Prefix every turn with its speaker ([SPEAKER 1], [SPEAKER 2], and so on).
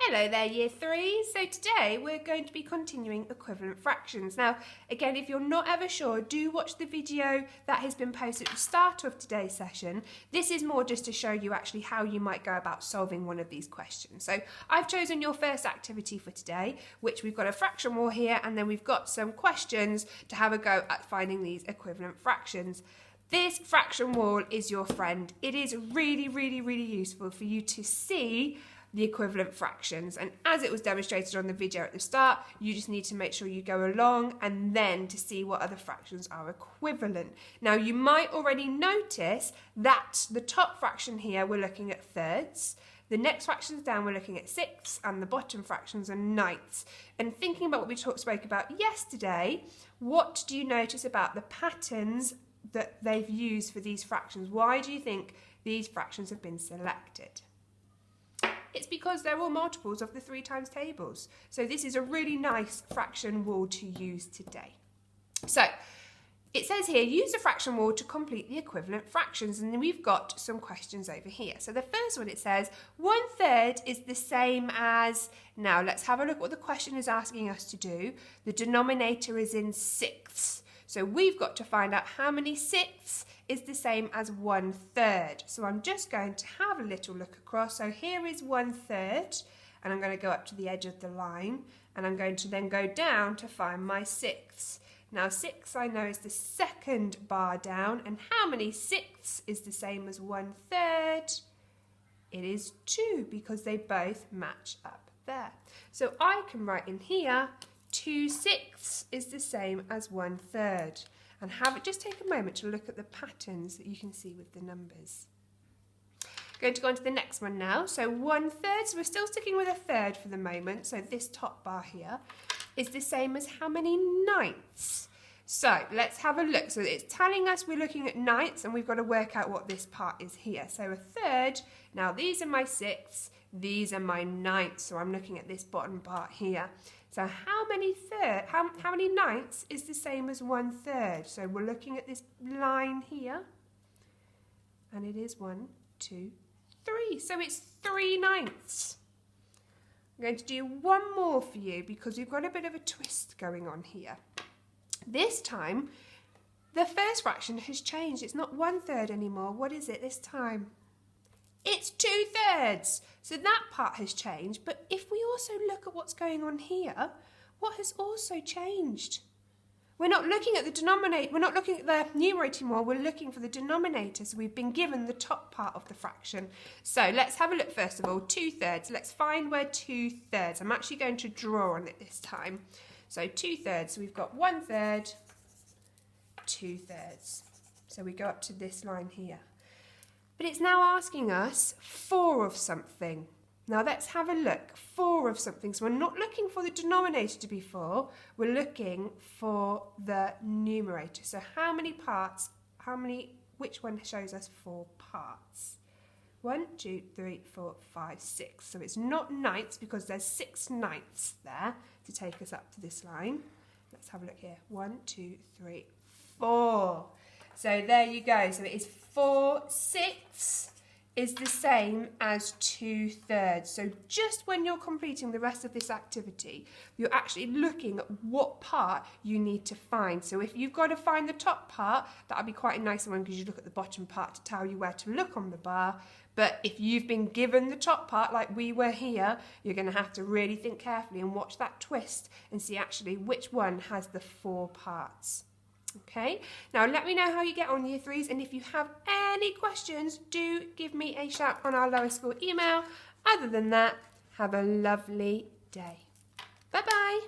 [SPEAKER 1] Hello there, Year 3. So today we're going to be continuing equivalent fractions. Now, again, if you're not ever sure, do watch the video that has been posted at the start of today's session. This is more just to show you actually how you might go about solving one of these questions. So I've chosen your first activity for today, which we've got a fraction wall here, and then we've got some questions to have a go at finding these equivalent fractions. This fraction wall is your friend. It is really useful for you to see the equivalent fractions, and as it was demonstrated on the video at the start, you just need to make sure you go along and then to see what other fractions are equivalent. Now you might already notice that the top fraction here we're looking at thirds, the next fractions down we're looking at sixths, and the bottom fractions are ninths. And thinking about what we spoke about yesterday, what do you notice about the patterns that they've used for these fractions? Why do you think these fractions have been selected? It's because they're all multiples of the 3 times tables. So this is a really nice fraction wall to use today. So it says here, use the fraction wall to complete the equivalent fractions. And then we've got some questions over here. So the first one, it says 1/3 is the same as, now let's have a look what the question is asking us to do. The denominator is in sixths. So we've got to find out how many sixths is the same as 1/3. So I'm just going to have a little look across. So here is 1/3, and I'm going to go up to the edge of the line, and I'm going to then go down to find my sixths. Now 6 I know is the second bar down, and how many sixths is the same as 1/3? It is 2, because they both match up there. So I can write in here 2/6 is the same as 1/3, and just take a moment to look at the patterns that you can see with the numbers. Going to go on to the next one now. So 1/3, so we're still sticking with a third for the moment. So this top bar here is the same as how many ninths? So let's have a look. So it's telling us we're looking at ninths, and we've got to work out what this part is here. So a third, now these are my sixths, these are my ninths. So I'm looking at this bottom part here. So how many ninths is the same as 1/3? So we're looking at this line here, and it is 1, 2, 3. So it's 3 ninths. I'm going to do one more for you because we've got a bit of a twist going on here. This time, the first fraction has changed. It's not 1/3 anymore. What is it this time? It's 2/3. So that part has changed. But if we also look at what's going on here, what has also changed? We're not looking at the denominator, we're not looking at the numerator anymore, we're looking for the denominator. So we've been given the top part of the fraction. So let's have a look first of all, 2/3. Let's find where 2/3. I'm actually going to draw on it this time. So 2/3, so we've got 1/3, 2/3. So we go up to this line here. But it's now asking us 4 of something. Now let's have a look. 4 of something. So we're not looking for the denominator to be 4. We're looking for the numerator. So how many parts, which one shows us 4 parts? 1, 2, 3, 4, 5, 6. So it's not ninths because there's 6 ninths there to take us up to this line. Let's have a look here. 1, 2, 3, 4. So there you go. So it is 4/6 is the same as 2/3. So just when you're completing the rest of this activity, you're actually looking at what part you need to find. So if you've got to find the top part, that'll be quite a nice one because you look at the bottom part to tell you where to look on the bar. But if you've been given the top part like we were here, you're going to have to really think carefully and watch that twist and see actually which one has the 4 parts. Okay, now let me know how you get on Year 3s, and if you have any questions, do give me a shout on our lower school email. Other than that, have a lovely day. Bye bye.